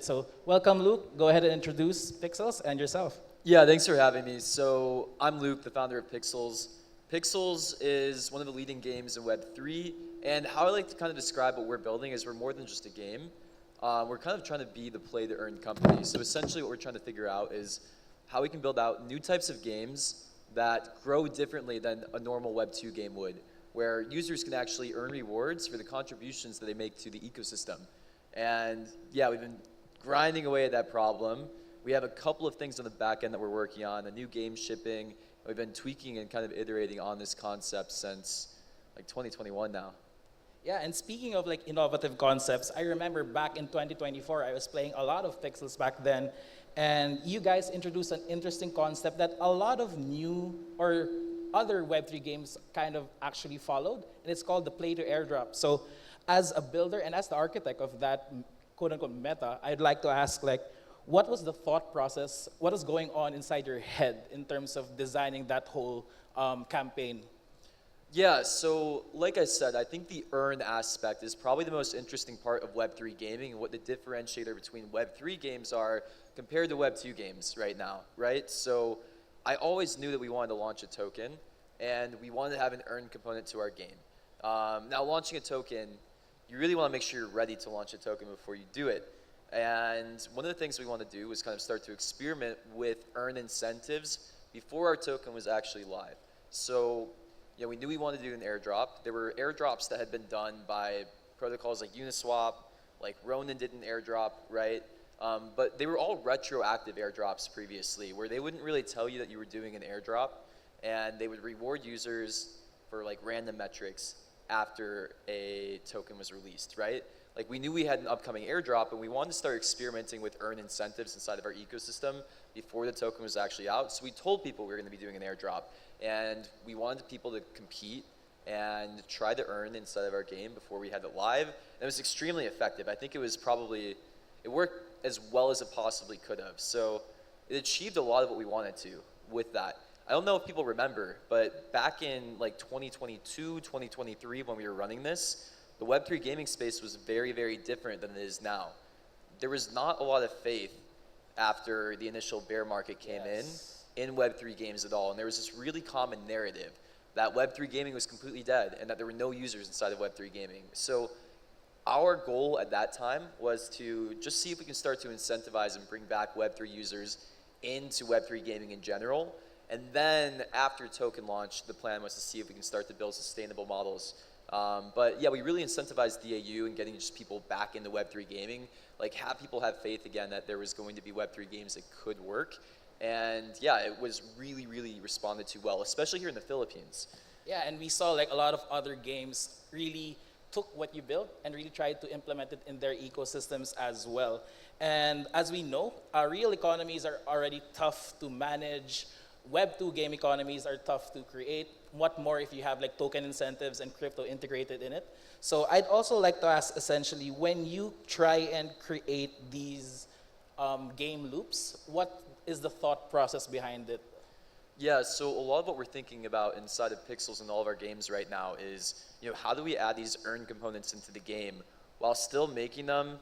So, welcome, Luke. Go ahead and introduce Pixels and yourself. Yeah, thanks for having me. So I'm Luke, the founder of Pixels. Pixels is one of the leading games in Web3, and how I like to kind of describe what we're building is we're more than just a game. We're kind of trying to be the play-to-earn company. So essentially what we're trying to figure out is how we can build out new types of games that grow differently than a normal Web2 game would, where users can actually earn rewards for the contributions that they make to the ecosystem. And yeah, we've been grinding away at that problem. We have a couple of things on the back end that we're working on, a new game shipping. We've been tweaking and kind of iterating on this concept since like 2021 now. Yeah, and speaking of like innovative concepts, I remember back in 2024, I was playing a lot of Pixels back then, and you guys introduced an interesting concept that a lot of new or other Web3 games kind of actually followed, and it's called the play to airdrop. So, as a builder and as the architect of that quote unquote meta, I'd like to ask like, what was the thought process? What is going on inside your head in terms of designing that whole campaign? Yeah, so like I said, I think the earn aspect is probably the most interesting part of Web3 gaming and what the differentiator between Web3 games are compared to Web2 games right now, right? So I always knew that we wanted to launch a token and we wanted to have an earn component to our game. Now launching a token, you really want to make sure you're ready to launch a token before you do it. And one of the things we want to do was kind of start to experiment with earn incentives before our token was actually live. So, we knew we wanted to do an airdrop. There were airdrops that had been done by protocols like Uniswap, like Ronin did an airdrop, right? But they were all retroactive airdrops previously, where they wouldn't really tell you that you were doing an airdrop, and they would reward users for like random metrics after a token was released, right? Like we knew we had an upcoming airdrop and we wanted to start experimenting with earn incentives inside of our ecosystem before the token was actually out. So we told people we were going to be doing an airdrop and we wanted people to compete and try to earn inside of our game before we had it live. And it was extremely effective. I think it worked as well as it possibly could have. So it achieved a lot of what we wanted to with that. I don't know if people remember, but back in like 2022, 2023 when we were running this, the Web3 gaming space was very, very different than it is now. There was not a lot of faith after the initial bear market came in Web3 games at all. And there was this really common narrative that Web3 gaming was completely dead and that there were no users inside of Web3 gaming. So our goal at that time was to just see if we can start to incentivize and bring back Web3 users into Web3 gaming in general. And then after token launch, the plan was to see if we can start to build sustainable models. But yeah, we really incentivized DAU and getting just people back into Web3 gaming, like have people have faith again that there was going to be Web3 games that could work. And yeah, it was really, really responded to well, especially here in the Philippines. Yeah, and we saw like a lot of other games really took what you built and really tried to implement it in their ecosystems as well. And as we know, our real economies are already tough to manage. Web2 game economies are tough to create. What more if you have like token incentives and crypto integrated in it? So I'd also like to ask essentially, when you try and create these game loops, what is the thought process behind it? Yeah, so a lot of what we're thinking about inside of Pixels and all of our games right now is, how do we add these earn components into the game while still making them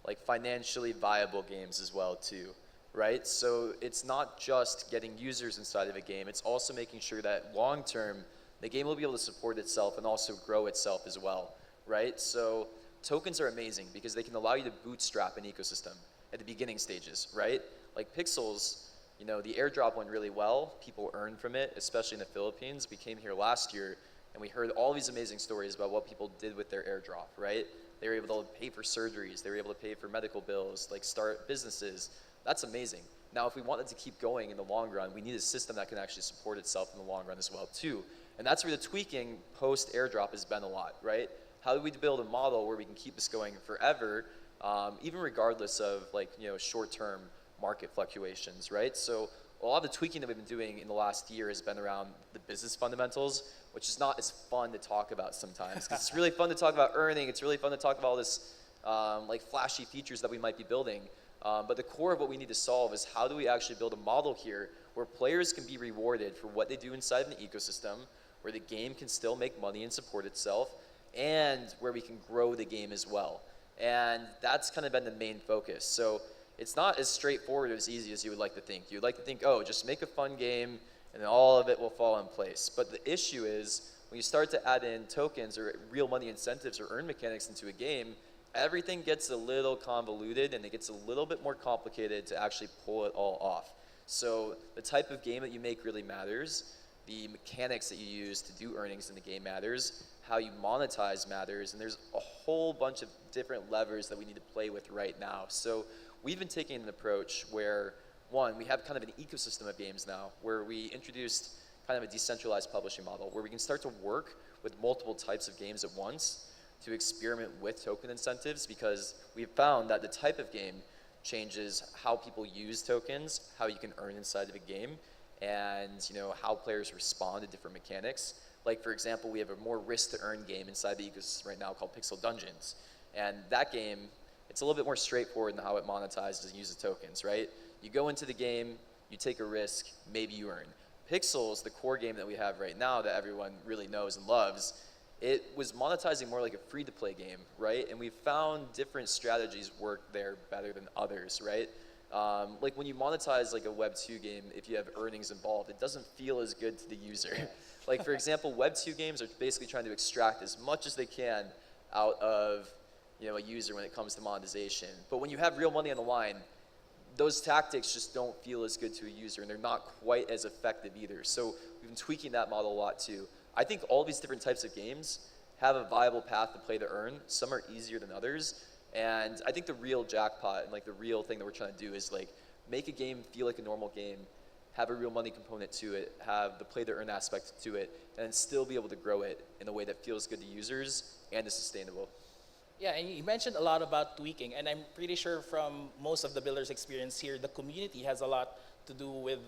like financially viable games as well too, right? So it's not just getting users inside of a game, it's also making sure that long term, the game will be able to support itself and also grow itself as well, right? So tokens are amazing because they can allow you to bootstrap an ecosystem at the beginning stages, right? Like Pixels, the airdrop went really well. People earned from it, especially in the Philippines. We came here last year and we heard all these amazing stories about what people did with their airdrop, right? They were able to pay for surgeries. They were able to pay for medical bills, like start businesses. That's amazing. Now, if we wanted to keep going in the long run, we need a system that can actually support itself in the long run as well too. And that's where the tweaking post airdrop has been a lot, right? How do we build a model where we can keep this going forever, even regardless of short-term market fluctuations, right? So a lot of the tweaking that we've been doing in the last year has been around the business fundamentals, which is not as fun to talk about sometimes. Because it's really fun to talk about earning. It's really fun to talk about all this flashy features that we might be building. But the core of what we need to solve is how do we actually build a model here where players can be rewarded for what they do inside of an ecosystem, where the game can still make money and support itself, and where we can grow the game as well. And that's kind of been the main focus. So it's not as straightforward or as easy as you would like to think. You would like to think, oh, just make a fun game and then all of it will fall in place. But the issue is when you start to add in tokens or real money incentives or earn mechanics into a game, everything gets a little convoluted and it gets a little bit more complicated to actually pull it all off. So the type of game that you make really matters. The mechanics that you use to do earnings in the game matters. How you monetize matters. And there's a whole bunch of different levers that we need to play with right now. So we've been taking an approach where, one, we have kind of an ecosystem of games now where we introduced kind of a decentralized publishing model where we can start to work with multiple types of games at once to experiment with token incentives, because we've found that the type of game changes how people use tokens, how you can earn inside of a game, and how players respond to different mechanics. Like, for example, we have a more risk-to-earn game inside the ecosystem right now called Pixel Dungeons. And that game, it's a little bit more straightforward in how it monetizes and uses tokens, right? You go into the game, you take a risk, maybe you earn. Pixels, the core game that we have right now that everyone really knows and loves, it was monetizing more like a free-to-play game, right? And we found different strategies work there better than others, right? Like when you monetize like a Web 2 game, if you have earnings involved, it doesn't feel as good to the user. Like, for example, Web 2 games are basically trying to extract as much as they can out of a user when it comes to monetization. But when you have real money on the line, those tactics just don't feel as good to a user, and they're not quite as effective either. So we've been tweaking that model a lot too. I think all these different types of games have a viable path to play to earn. Some are easier than others. And I think the real jackpot and like the real thing that we're trying to do is like make a game feel like a normal game, have a real money component to it, have the play to earn aspect to it, and still be able to grow it in a way that feels good to users and is sustainable. Yeah, and you mentioned a lot about tweaking, and I'm pretty sure from most of the builders' experience here, the community has a lot to do with,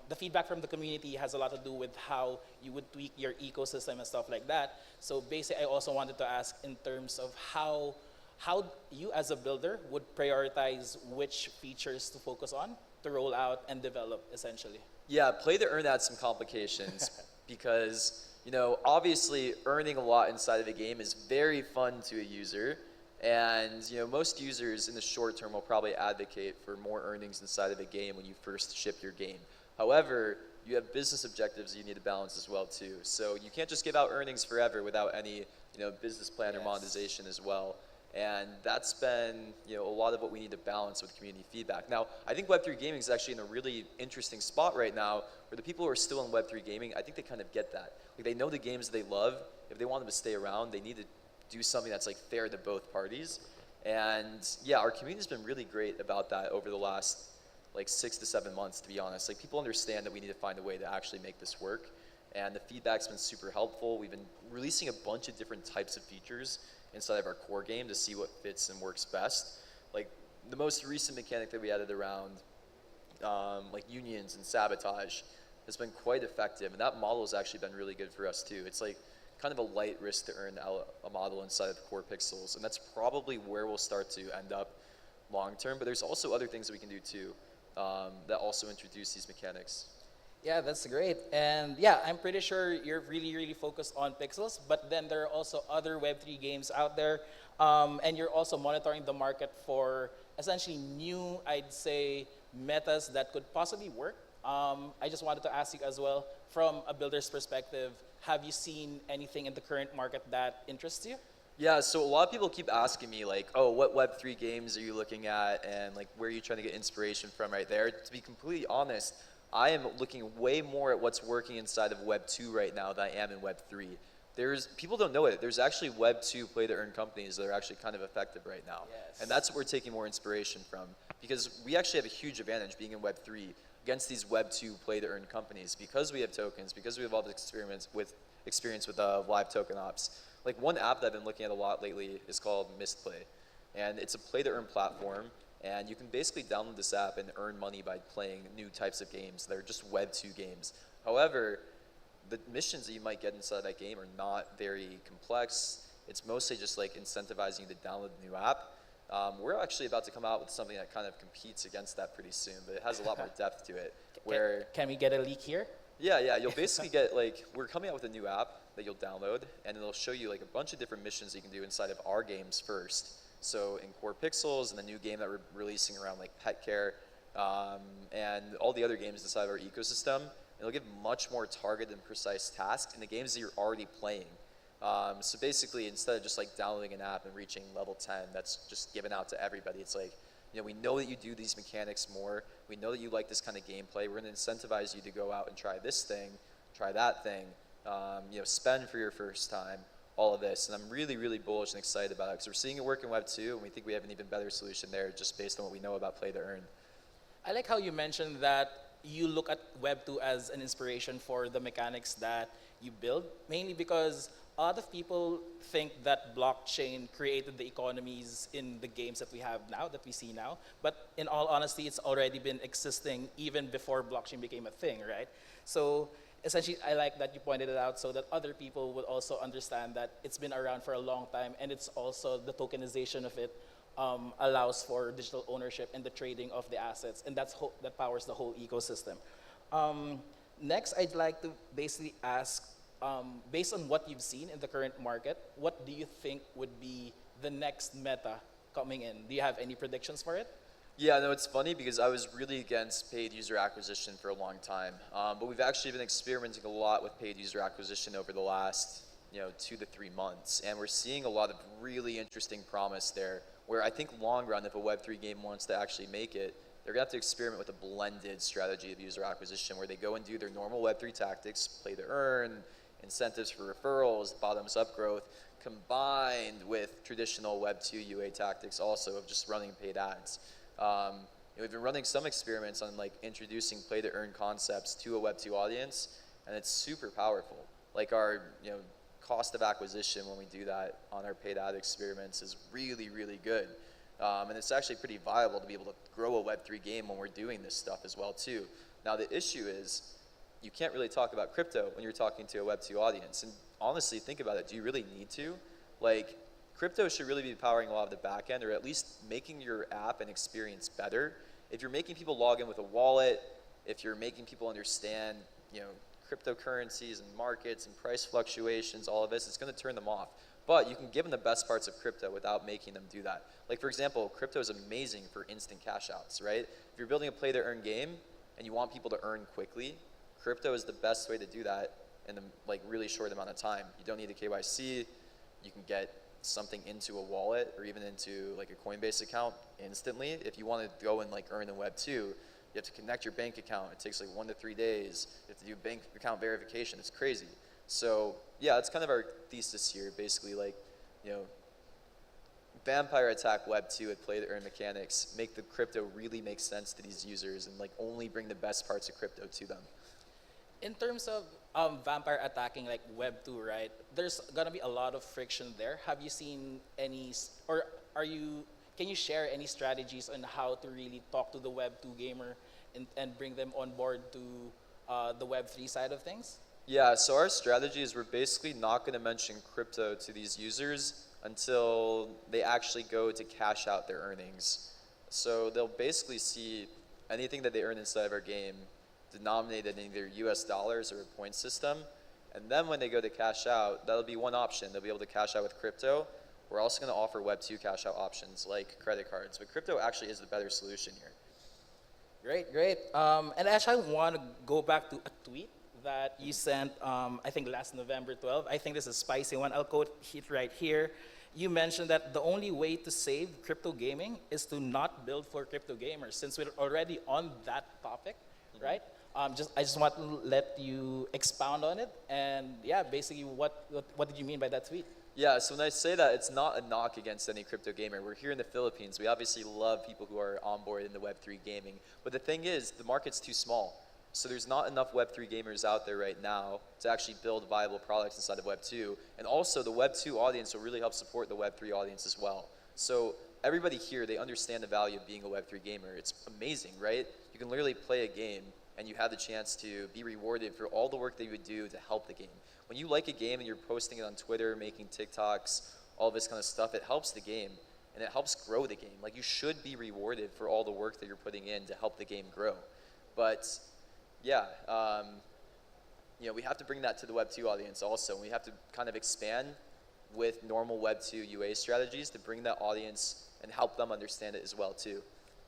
the feedback from the community has a lot to do with how you would tweak your ecosystem and stuff like that. So basically, I also wanted to ask in terms of how you as a builder would prioritize which features to focus on, to roll out and develop, essentially. Yeah, play to earn had some complications because obviously earning a lot inside of a game is very fun to a user, and most users in the short term will probably advocate for more earnings inside of a game when you first ship your game. However, you have business objectives you need to balance as well too. So you can't just give out earnings forever without any business plan or monetization as well. And that's been a lot of what we need to balance with community feedback. Now, I think Web3 gaming is actually in a really interesting spot right now where the people who are still in Web3 gaming, I think they kind of get that. Like, they know the games they love. If they want them to stay around, they need to do something that's like fair to both parties. And yeah, our community's been really great about that over the last like 6 to 7 months, to be honest. Like, people understand that we need to find a way to actually make this work. And the feedback's been super helpful. We've been releasing a bunch of different types of features inside of our core game to see what fits and works best. Like, the most recent mechanic that we added around like unions and sabotage has been quite effective, and that model has actually been really good for us too. It's like kind of a light risk to earn a model inside of core pixels, and that's probably where we'll start to end up long term. But there's also other things that we can do too that also introduce these mechanics. Yeah, that's great. And yeah, I'm pretty sure you're really, really focused on pixels, but then there are also other Web3 games out there, and you're also monitoring the market for essentially new, I'd say, metas that could possibly work. I just wanted to ask you as well, from a builder's perspective, have you seen anything in the current market that interests you? Yeah, so a lot of people keep asking me like, oh, what Web3 games are you looking at, and like where are you trying to get inspiration from right there? To be completely honest, I am looking way more at what's working inside of Web 2 right now than I am in Web 3. People don't know it. There's actually Web 2 play to earn companies that are actually kind of effective right now. Yes. And that's what we're taking more inspiration from, because we actually have a huge advantage being in Web 3 against these Web 2 play to earn companies, because we have tokens, because we have all the experience with live token ops. Like, one app that I've been looking at a lot lately is called Mistplay, and it's a play to earn platform. And you can basically download this app and earn money by playing new types of games that are just Web 2 games. However, the missions that you might get inside that game are not very complex. It's mostly just like incentivizing you to download the new app. We're actually about to come out with something that kind of competes against that pretty soon, but it has a lot more depth to it. Can we get a leak here? Yeah, you'll basically get like, we're coming out with a new app that you'll download, and it'll show you like a bunch of different missions you can do inside of our games first. So in Core Pixels and the new game that we're releasing around like pet care, and all the other games inside of our ecosystem, it'll give much more targeted and precise tasks in the games that you're already playing. So basically, instead of just like downloading an app and reaching level 10, that's just given out to everybody. It's like, we know that you do these mechanics more. We know that you like this kind of gameplay. We're going to incentivize you to go out and try this thing, try that thing, spend for your first time, all of this. And I'm really, really bullish and excited about it because we're seeing it work in Web 2, and we think we have an even better solution there just based on what we know about play to earn. I like how you mentioned that you look at Web 2 as an inspiration for the mechanics that you build, mainly because a lot of people think that blockchain created the economies in the games that we have now, that we see now. But in all honesty, it's already been existing even before blockchain became a thing, right? So essentially, I like that you pointed it out so that other people would also understand that it's been around for a long time, and it's also the tokenization of it allows for digital ownership and the trading of the assets, and that powers the whole ecosystem. Next, I'd like to basically ask, based on what you've seen in the current market, what do you think would be the next meta coming in? Do you have any predictions for it? Yeah, no, it's funny because I was really against paid user acquisition for a long time, but we've actually been experimenting a lot with paid user acquisition over the last 2 to 3 months, and we're seeing a lot of really interesting promise there, where I think long run, if a Web3 game wants to actually make it, they're going to have to experiment with a blended strategy of user acquisition where they go and do their normal Web3 tactics, play to earn, incentives for referrals, bottoms up growth, combined with traditional Web2 UA tactics also of just running paid ads. We've been running some experiments on like introducing play to earn concepts to a Web2 audience, and it's super powerful. Like our cost of acquisition when we do that on our paid ad experiments is really, really good. And it's actually pretty viable to be able to grow a Web3 game when we're doing this stuff as well too. Now the issue is you can't really talk about crypto when you're talking to a Web2 audience. And honestly, think about it. Do you really need to? Like, crypto should really be powering a lot of the back end, or at least making your app and experience better. If you're making people log in with a wallet, if you're making people understand, cryptocurrencies and markets and price fluctuations, all of this, it's going to turn them off. But you can give them the best parts of crypto without making them do that. Like, for example, crypto is amazing for instant cash outs, right? If you're building a play to earn game and you want people to earn quickly, crypto is the best way to do that in a really short amount of time. You don't need a KYC. You can get something into a wallet or even into like a Coinbase account instantly. If you want to go and earn in Web 2, you have to connect your bank account. It takes 1 to 3 days. You have to do bank account verification. It's crazy. So yeah, that's kind of our thesis here. Basically, vampire attack Web 2 at play to earn mechanics, make the crypto really make sense to these users, and only bring the best parts of crypto to them. In terms of vampire attacking Web 2, right? There's gonna be a lot of friction there. Have you seen any, or can you share any strategies on how to really talk to the Web 2 gamer and bring them on board to the Web 3 side of things? Yeah, so our strategy is we're basically not going to mention crypto to these users until they actually go to cash out their earnings. So they'll basically see anything that they earn inside of our game denominated in either US dollars or a point system. And then when they go to cash out, that'll be one option. They'll be able to cash out with crypto. We're also going to offer Web 2 cash out options like credit cards. But crypto actually is the better solution here. Great, great. And actually, I want to go back to a tweet that you sent, I think last November 12. I think this is a spicy one. I'll quote it right here. You mentioned that the only way to save crypto gaming is to not build for crypto gamers. Since we're already on that topic, right? I just want to let you expound on it. And yeah, basically, what did you mean by that tweet? Yeah, so when I say that, it's not a knock against any crypto gamer. We're here in the Philippines. We obviously love people who are on board in the Web3 gaming. But the thing is, the market's too small. So there's not enough Web3 gamers out there right now to actually build viable products inside of Web 2. And also, the Web 2 audience will really help support the Web 3 audience as well. So everybody here, they understand the value of being a Web 3 gamer. It's amazing, right? You can literally play a game and you have the chance to be rewarded for all the work that you would do to help the game. When you like a game and you're posting it on Twitter, making TikToks, all this kind of stuff, it helps the game and it helps grow the game. You should be rewarded for all the work that you're putting in to help the game grow. But yeah, we have to bring that to the Web 2 audience also. We have to kind of expand with normal Web 2 UA strategies to bring that audience and help them understand it as well too.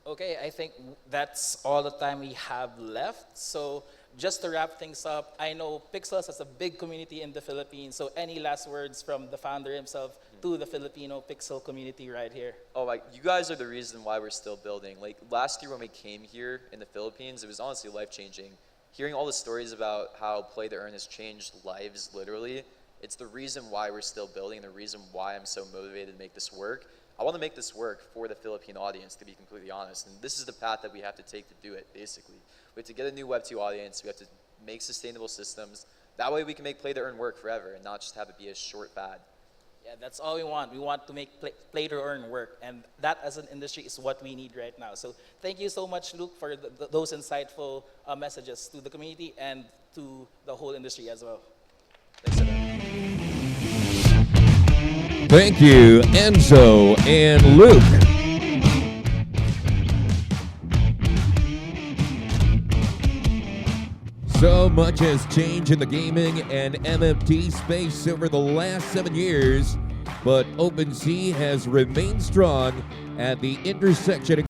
Okay, I think that's all the time we have left. So just to wrap things up, I know Pixels has a big community in the Philippines. So any last words from the founder himself to the Filipino Pixel community right here? Oh, like, you guys are the reason why we're still building. Like, last year when we came here in the Philippines, it was honestly life-changing. Hearing all the stories about how Play to Earn has changed lives, literally, it's the reason why we're still building, the reason why I'm so motivated to make this work. I want to make this work for the Philippine audience, to be completely honest. And this is the path that we have to take to do it, basically. We have to get a new Web 2 audience. We have to make sustainable systems. That way we can make Play to Earn work forever and not just have it be a short fad. Yeah, that's all we want. We want to make play to earn work. And that as an industry is what we need right now. So thank you so much, Luke, for those insightful messages to the community and to the whole industry as well. Thanks, everyone. Thank you, Enzo and Luke. So much has changed in the gaming and MMT space over the last 7 years, but OpenSea has remained strong at the intersection